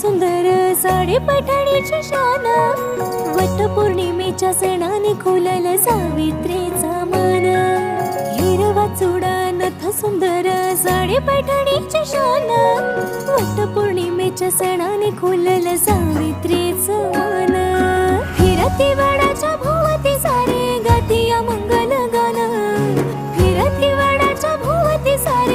सुंदर साडी पैठणीची शान, वटपौर्णिमेच्या सणाने खुलल सावित्रीचा मान. हिरवा चुडा नथ सुंदर साडी पैठणीची शान, वटपौर्णिमेच्या सणाने खुलल सावित्रीचं मान. फिरती वडाच्या भोवती सारे गाती या मंगल गान, फिरती वडाच्या भोवती सारे